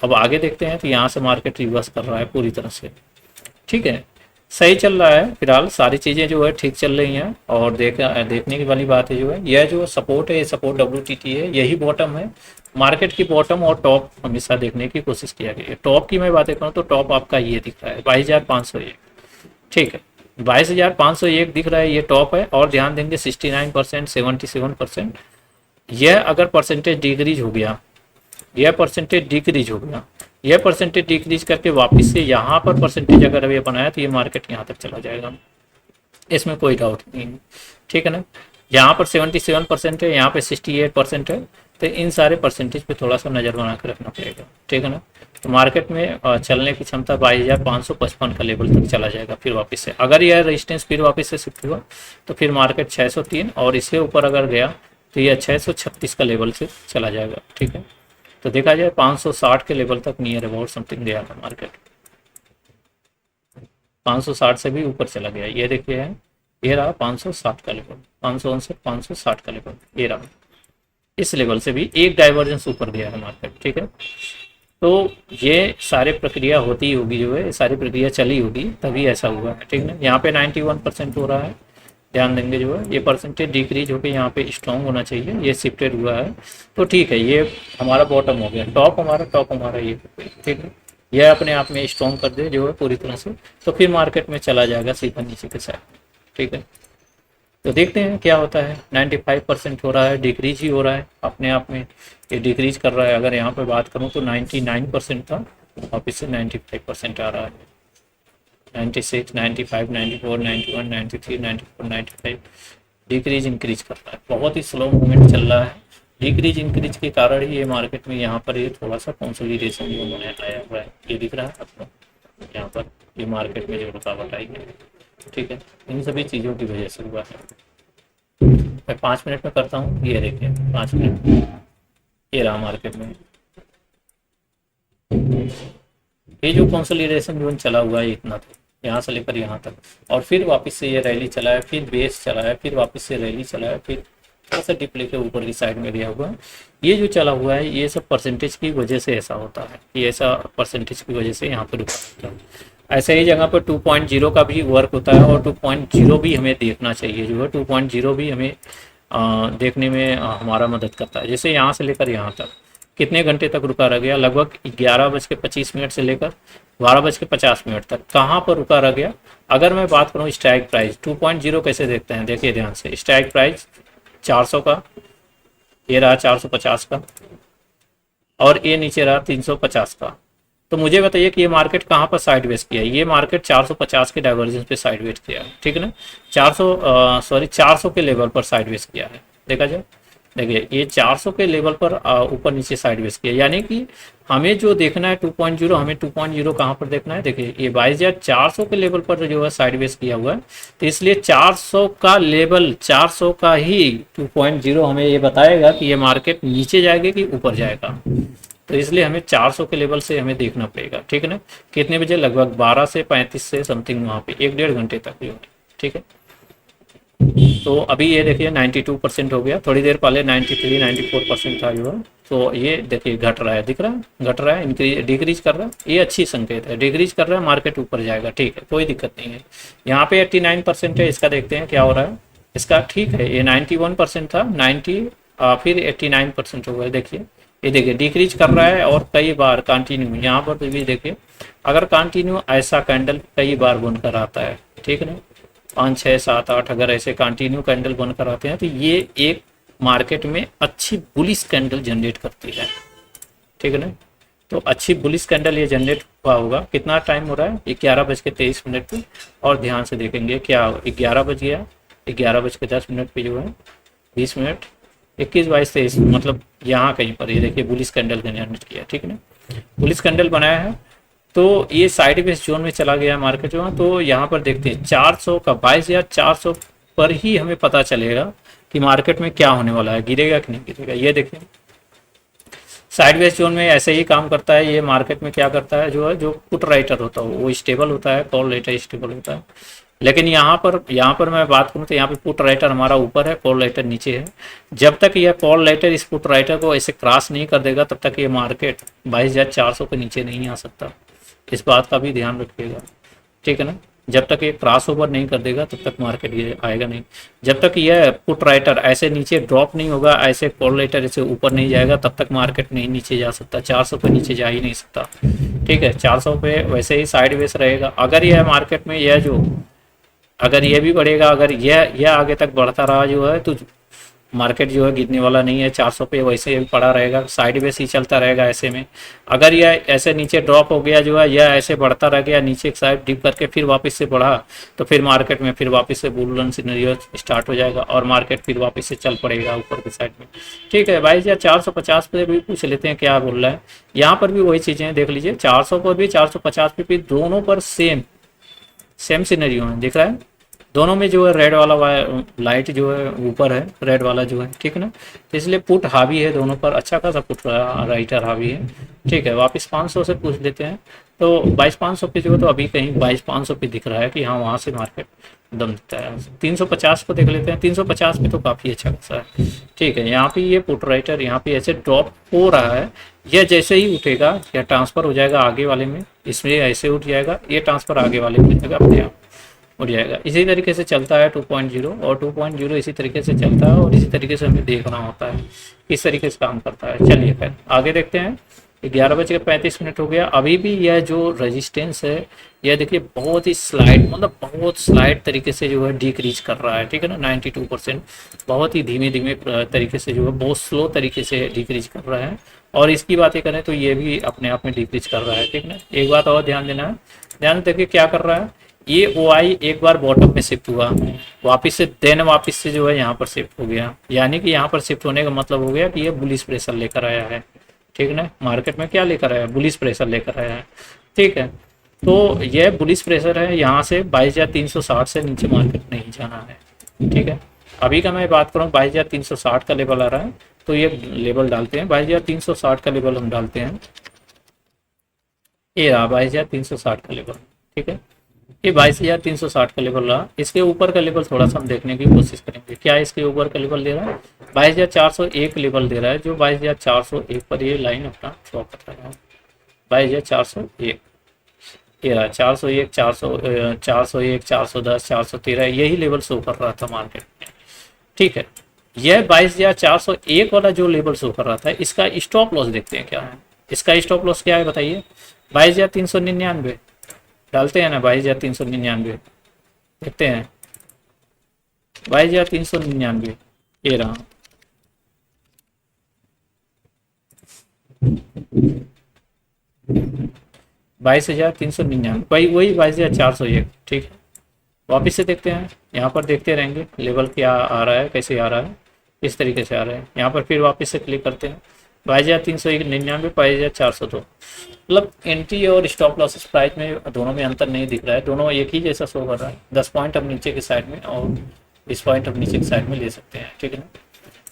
अब आगे देखते हैं तो यहाँ से मार्केट रिवर्स कर रहा है पूरी तरह से, ठीक है। सही चल रहा है फिलहाल, सारी चीज़ें जो है ठीक चल रही हैं। और देखने की वाली बात है जो है, यह जो सपोर्ट है, ये सपोर्ट WTT है, यही बॉटम है। मार्केट की बॉटम और टॉप हमेशा देखने की कोशिश किया गया है। टॉप की मैं बातें करूँ तो टॉप आपका ये दिख रहा है 22,501, ठीक है, 22,501 दिख रहा है, ये टॉप है। और ध्यान देंगे 69%, 77%, यह अगर परसेंटेज डिक्रीज हो गया, यह परसेंटेज डिक्रीज हो गया, यह परसेंटेज डिक्रीज करके वापस से यहाँ पर परसेंटेज अगर ये बनाया तो ये मार्केट यहाँ तक चला जाएगा, इसमें कोई डाउट नहीं है, ठीक है ना। यहाँ पर 77% है, यहाँ पे 68% है, तो इन सारे परसेंटेज पे थोड़ा सा नज़र बना के रखना पड़ेगा, ठीक है ना। तो मार्केट में चलने की क्षमता 22,555 का लेवल तक चला जाएगा फिर वापस से। अगर यह रेजिस्टेंस फिर वापस से शिफ्ट हुआ तो फिर मार्केट 603 और इससे ऊपर अगर गया तो यह 636 का लेवल से चला जाएगा, ठीक है। तो देखा जाए 560 के लेवल तक नियर अबाउट समथिंग गया था मार्केट, 560 से भी ऊपर चला गया। ये देखिए है, ये रहा 560 का लेवल, 559 560 का लेवल, ये रहा। इस लेवल से भी एक डाइवर्जेंस ऊपर गया है मार्केट, ठीक है। तो ये सारे प्रक्रिया होती होगी जो है, सारी प्रक्रिया चली होगी तभी ऐसा हुआ है, ठीक है। यहाँ पे 91% हो रहा है, ध्यान देंगे जो है ये परसेंटेज डिक्रीज होकर यहाँ पे स्ट्रॉन्ग होना चाहिए, ये शिफ्टेड हुआ है तो ठीक है। ये हमारा बॉटम हो गया, टॉप हमारा ये, ठीक है। यह अपने आप में स्ट्रॉन्ग कर दे जो है पूरी तरह से, तो फिर मार्केट में चला जाएगा सीधा नीचे के साइड, ठीक है। तो देखते हैं क्या होता है। 95% हो रहा है, डिक्रीज ही हो रहा है अपने आप में, ये डिक्रीज कर रहा है। अगर यहाँ पे बात करूँ तो 99% था, वापस से 95% आ रहा है, 96, 95, 94, 91, 93, 94, 95, डिक्रीज इंक्रीज कर रहा है। बहुत ही स्लो मूवमेंट चल रहा है, डिक्रीज इंक्रीज के कारण ही ये मार्केट में यहाँ पर ये थोड़ा सा कंसोलिडेशन जो आया हुआ है, ये दिख रहा है आपको यहाँ पर, ये मार्केट में जो रुकावट आई है, ठीक है, इन सभी चीज़ों की वजह से हुआ है। मैं 5 मिनट में करता हूँ, ये देखिए 5 मिनट, ये रहा मार्केट में ये जो कंसोलिडेशन जोन चला हुआ है इतना तक, यहाँ से लेकर यहाँ तक, और फिर वापस से ये रैली चला है, फिर बेस चला है, फिर वापस से रैली चला है, फिर थोड़ा सा डिप लेके ऊपर की साइड में गया हुआ है। ये जो चला हुआ है ये सब परसेंटेज की वजह से ऐसा होता है, ये ऐसा परसेंटेज की वजह से यहाँ पर रुका होता है। ऐसे ही जगह पर 2.0 का भी वर्क होता है, और 2.0 भी हमें देखना चाहिए, जो है 2.0 भी हमें देखने में हमारा मदद करता है। जैसे यहाँ से लेकर यहाँ तक कितने घंटे तक रुका रह गया, लगभग 11:25 से लेकर 12:50 तक कहाँ पर रुका रह गया। अगर मैं बात करूँ स्ट्राइक प्राइस 2.0 कैसे देखते हैं, देखिए ध्यान से, स्ट्राइक प्राइस 400 का, ये रहा 450 का, और ये नीचे रहा 350 का। तो मुझे बताइए कि ये मार्केट कहाँ पर साइडवेज किया है। ये मार्केट 450 के डाइवर्जेंस पे साइडवेज किया है, ठीक है ना, 400 के लेवल पर साइडवेज किया है। देखा जाए, देखिए ये 400 के लेवल पर ऊपर नीचे साइडवेज किया, यानी कि हमें जो देखना है 2.0, हमें 2.0 कहाँ पर देखना है। देखिए ये 22,400 के लेवल पर जो है साइडवेज किया हुआ है, तो इसलिए 400 का लेवल, 400 का ही 2.0 हमें ये बताएगा कि ये मार्केट नीचे जाएगी कि ऊपर जाएगा। तो इसलिए हमें 400 के लेवल से हमें देखना पड़ेगा, ठीक है ना। कितने बजे, लगभग 12 से 35 से समथिंग, वहाँ पे 1-1.5 घंटे तक जो है, ठीक है। तो अभी ये देखिए 92% हो गया, थोड़ी देर पहले 93-94% था जो है। तो ये देखिए घट रहा है, दिख रहा है, घट रहा है, इंक्रीज डिक्रीज कर रहा है, ये अच्छी संकेत है, डिक्रीज कर रहा है, मार्केट ऊपर जाएगा, ठीक है, कोई दिक्कत नहीं है। यहाँ पे 89% है, इसका देखते हैं क्या हो रहा है इसका। ठीक है, ये 91% था, 90 फिर 89% हो गया। देखिए ये देखिए डिक्रीज कर रहा है, और कई बार कंटिन्यू, यहाँ पर भी देखिए, अगर कंटिन्यू ऐसा कैंडल कई बार बनकर आता है, ठीक है ना, 5, 6, 7, 8 अगर ऐसे कंटिन्यू कैंडल बनकर आते हैं, तो ये एक मार्केट में अच्छी बुलिश कैंडल जनरेट करती है, ठीक है ना। तो अच्छी बुलिश कैंडल ये जनरेट हुआ होगा। कितना टाइम हो रहा है, 11:23 पे, और ध्यान से देखेंगे क्या 11 बज गया, 11:10 पे जो है 20 मिनट, 21, 22, 23, मतलब यहाँ कहीं पर ये देखिए बुलिश कैंडल जनरेट किया, ठीक है ना, बुलिश कैंडल बनाया है। तो ये साइडवेज जोन में चला गया मार्केट जो है। तो यहाँ पर देखते हैं 400 का, 22,400 पर ही हमें पता चलेगा कि मार्केट में क्या होने वाला है, गिरेगा कि नहीं गिरेगा। ये देखिए साइडवेज जोन में ऐसे ही काम करता है ये। मार्केट में क्या करता है, जो है जो पुट राइटर होता है वो स्टेबल होता है, कॉल राइटर स्टेबल होता है। लेकिन यहाँ पर मैं बात करूँ तो यहाँ पे पुट राइटर हमारा ऊपर है, कॉल राइटर नीचे है। जब तक यह कॉल राइटर इस पुट राइटर को ऐसे क्रॉस नहीं कर देगा, तब तक ये मार्केट 22,400 के नीचे नहीं आ सकता। इस बात का भी ध्यान रखिएगा, ठीक है ना। जब तक ये क्रॉस ओवर नहीं कर देगा तब तक मार्केट ये आएगा नहीं। जब तक यह पुट राइटर ऐसे नीचे ड्रॉप नहीं होगा, ऐसे कॉल राइटर ऐसे ऊपर नहीं जाएगा, तब तक मार्केट नहीं नीचे जा सकता, 400 पे नीचे जा ही नहीं सकता, ठीक है। 400 पे वैसे ही साइडवेज रहेगा। अगर यह मार्केट में यह जो, अगर यह भी बढ़ेगा, अगर यह आगे तक बढ़ता रहा जो है, तो मार्केट जो है गिरने वाला नहीं है। 400 पे वैसे ही पड़ा रहेगा, साइड वेज ही चलता रहेगा ऐसे में। अगर यह ऐसे नीचे ड्रॉप हो गया जो है, यह ऐसे बढ़ता रह गया नीचे की साइड डिप करके फिर वापस से बढ़ा, तो फिर मार्केट में फिर वापस से बुल रन सिनेरियो स्टार्ट हो जाएगा, और मार्केट फिर वापस से चल पड़ेगा ऊपर की साइड में, ठीक है। 22,450 पे भी पूछ लेते हैं क्या बोल रहा है। यहाँ पर भी वही चीज़ें देख लीजिए, 400 पर भी 450 पे भी, दोनों पर सेम सिनेरियो है, दिख रहा है। दोनों में जो है रेड वाला लाइट जो है ऊपर है, रेड वाला जो है, ठीक है ना। तो इसलिए पुट हावी है दोनों पर, अच्छा खासा पुट राइटर हावी है, ठीक है। वापस 500 से पूछ लेते हैं, तो 22,500 पे जो है, तो अभी कहीं 22,500 पे दिख रहा है कि हाँ वहाँ से मार्केट दम दिखता है। 350 को देख लेते हैं, 350 पे तो काफ़ी अच्छा खासा है, ठीक है। यहाँ पे ये पुट राइटर यहाँ पे ऐसे ड्रॉप हो रहा है, यह जैसे ही उठेगा या ट्रांसफ़र हो जाएगा आगे वाले में, इसमें ऐसे उठ जाएगा, ये ट्रांसफ़र आगे वाले में जाएगा, अपने आप उठ जाएगा। इसी तरीके से चलता है 2.0, और 2.0 इसी तरीके से चलता है, और इसी तरीके से हमें देखना होता है किस तरीके से काम करता है। चलिए फिर आगे देखते हैं। 11:35 हो गया। अभी भी यह जो रेजिस्टेंस है, यह देखिए बहुत ही स्लाइड, मतलब बहुत स्लाइड तरीके से जो है डिक्रीज कर रहा है, ठीक है ना। 92%, बहुत ही धीमे धीमे तरीके से जो है, बहुत स्लो तरीके से डिक्रीज कर रहा है। और इसकी बातें करें तो ये भी अपने आप में डिक्रीज कर रहा है, ठीक ना। एक बात और ध्यान देना है, ध्यान देखिए क्या कर रहा है, ये OI एक बार बॉटम में शिफ्ट हुआ, वापस से देन वापस से जो है यहाँ पर शिफ्ट हो गया, यानी कि यहाँ पर शिफ्ट होने का मतलब हो गया कि ये बुलिश प्रेशर लेकर आया है, ठीक है ना। मार्केट में क्या लेकर आया है, बुलिश प्रेशर लेकर आया है, ठीक है। तो यह बुलिश प्रेशर है, यहाँ से 22,360 से नीचे मार्केट नहीं जाना है। ठीक है, अभी का मैं बात करूँ 22,360 का लेवल आ रहा है, तो ये लेवल डालते हैं 22,360 का लेवल हम डालते हैं, ये रहा 22,360 का लेवल। ठीक है, ये 22,360 का लेवल रहा। इसके ऊपर का लेवल थोड़ा सा हम देखने की कोशिश करेंगे, क्या इसके ऊपर का लेवल दे रहा है, 22,401 लेवल दे रहा है, जो 22,401 पर ये लाइन अपना ड्रॉ कर रहा है। 22,401 ये रहा, 401, 401, 410, 413, यही लेवल शो कर रहा था मार्केट में। ठीक है, यह 22,401 वाला जो लेवल शो कर रहा था, इसका स्टॉप लॉस देखते हैं क्या है। इसका स्टॉप लॉस क्या है बताइए, 22,399 डालते हैं ना, 22,399 देखते हैं, 22,399 ये रहा। बाईस हजार तीन सौ निन्यानवे, वही वही 22,401। ठीक है, वापिस से देखते हैं, यहाँ पर देखते रहेंगे लेवल क्या आ रहा है, कैसे आ रहा है, इस तरीके से आ रहा है। यहाँ पर फिर वापस से क्लिक करते हैं, 22,399, 22,402, मतलब एंट्री और स्टॉप लॉस प्राइस में दोनों में अंतर नहीं दिख रहा है, दोनों एक ही जैसा शो कर रहा है। 10 पॉइंट हम नीचे की साइड में और 20 पॉइंट हम नीचे की साइड में ले सकते हैं। ठीक है ना,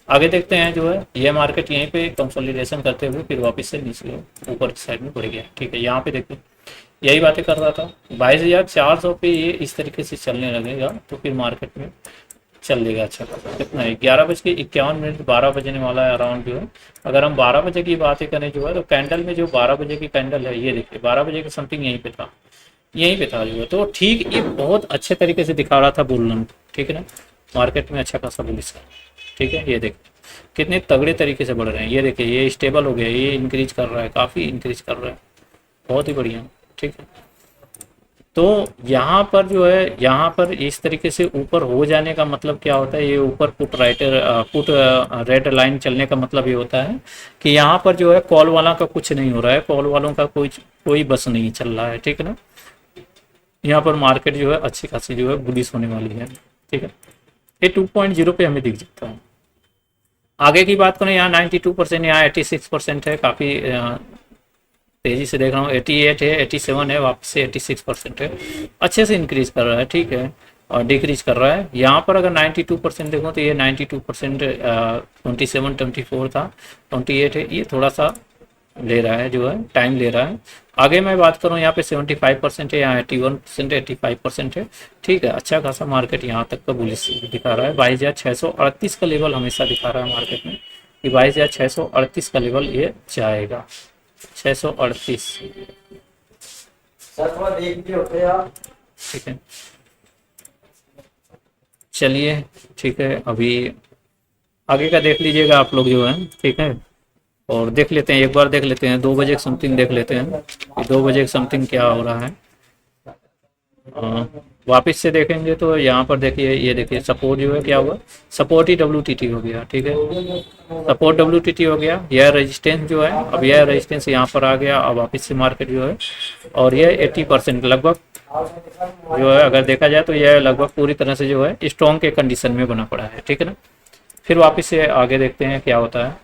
आगे देखते हैं जो है ये मार्केट यहीं पे कंसोलिडेशन करते हुए फिर वापस से नीचे ऊपर की साइड में बढ़ गया। ठीक है, यहाँ पे देखते हैं यही बातें कर रहा था, 22,400 पे ये इस तरीके से चलने लगेगा तो फिर मार्केट में चल लेगा अच्छा खासा। कितना है, 11:51, 12 बजने वाला है अराउंड जो है। अगर हम 12 बजे की बातें करें जो है, तो कैंडल में जो 12 बजे की कैंडल है, ये देखिए 12 बजे के समथिंग यहीं पे था, यहीं पे था जो है। तो ठीक ये बहुत अच्छे तरीके से दिखा रहा था बुलन। ठीक है ना, मार्केट में अच्छा खासा बुलिश है। ठीक है, ये देखिए कितने तगड़े तरीके से बढ़ रहे हैं, ये देखिए ये स्टेबल हो गया, ये इंक्रीज कर रहा है, काफ़ी इंक्रीज कर रहा है, बहुत ही बढ़िया। ठीक है, तो यहाँ पर जो है, यहाँ पर इस तरीके से ऊपर हो जाने का मतलब क्या होता है, ये ऊपर पुट रेड लाइन चलने का मतलब ये होता है कि यहाँ पर जो है कॉल वाला का कुछ नहीं हो रहा है, कॉल वालों का कोई कोई बस नहीं चल रहा है। ठीक है ना, यहाँ पर मार्केट जो है अच्छी खासी जो है बुलिश होने वाली है। ठीक है, ये 2.0 पे हमें दिख जाता है। आगे की बात करें, यहाँ 92%, यहाँ 86% है, काफ़ी तेजी से देख रहा हूँ, 88 है, 87 है, वापस से 86% है, अच्छे से इंक्रीज कर रहा है। ठीक है, और डिक्रीज कर रहा है। यहाँ पर अगर 92% देखो तो ये 92%, 27, 24 था, 28 है, ये थोड़ा सा ले रहा है जो है, टाइम ले रहा है। आगे मैं बात करूँ, यहाँ पे 75% है, यहाँ 81%, 85% है। ठीक है, अच्छा खासा मार्केट यहाँ तक का बुलिश दिखा रहा है। 22,638 का लेवल हमेशा दिखा रहा है मार्केट में कि 22,638 का लेवल ये जाएगा, 638। ठीक है, चलिए ठीक है, अभी आगे का देख लीजिएगा आप लोग जो है। ठीक है, और देख लेते हैं, एक बार देख लेते हैं 2 बजे समथिंग देख लेते हैं कि 2 बजे समथिंग क्या हो रहा है। वापस से देखेंगे तो यहाँ पर देखिए, ये देखिए सपोर्ट जो है क्या हुआ, सपोर्ट ही WTT हो गया। ठीक है, सपोर्ट WTT हो गया, यह रेजिस्टेंस जो है, अब यह रेजिस्टेंस यहाँ पर आ गया। अब वापस से मार्केट जो है, और यह 80% लगभग जो है, अगर देखा जाए तो यह लगभग पूरी तरह से जो है स्ट्रॉन्ग के कंडीशन में बना पड़ा है। ठीक है ना, फिर वापस से आगे देखते हैं क्या होता है।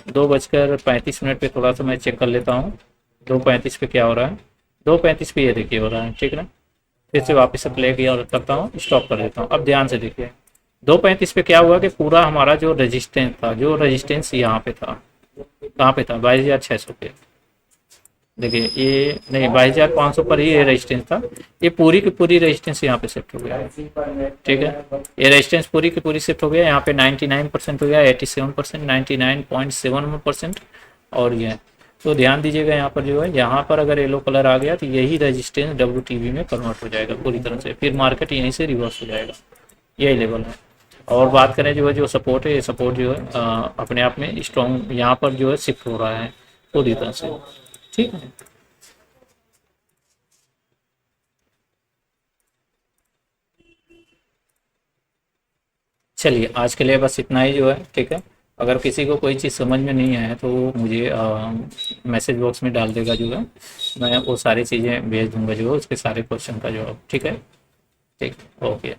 2:35 पे थोड़ा सा मैं चेक कर लेता हूँ, 2:35 पे क्या हो रहा है, 2:35 पे ये देखिए हो रहा है। ठीक है ना, फिर से वापस से प्ले किया करता हूँ, स्टॉप कर देता हूँ। अब ध्यान से देखिए 2:35 पे क्या हुआ कि पूरा हमारा जो रेजिस्टेंस था, जो रेजिस्टेंस यहाँ पे था, कहाँ पे था, 22,600 पे। देखिए ये नहीं, 22,500 पर ही ये रेजिस्टेंस था, ये पूरी की पूरी रेजिस्टेंस यहाँ पे शिफ्ट हो गया है। ठीक है, ये रेजिस्टेंस पूरी की पूरी शिफ्ट हो गया, यहाँ पे 99% हो गया, 87%, 99.71%, और ये तो ध्यान दीजिएगा यहाँ पर जो है, यहाँ पर अगर येलो कलर आ गया तो यही रेजिस्टेंस WTV में कन्वर्ट हो जाएगा पूरी तरह से, फिर मार्केट यहीं से रिवर्स हो जाएगा, यही लेवल है। और बात करें जो है, जो सपोर्ट है, ये सपोर्ट जो है अपने आप में स्ट्रॉन्ग यहाँ पर जो है शिफ्ट हो रहा है पूरी तरह से। ठीक है, चलिए आज के लिए बस इतना ही जो है। ठीक है, अगर किसी को कोई चीज़ समझ में नहीं आया तो वो मुझे मैसेज बॉक्स में डाल देगा जो है, मैं वो सारी चीज़ें भेज दूंगा जो है, उसके सारे क्वेश्चन का जवाब। ठीक है, ठीक, ओके।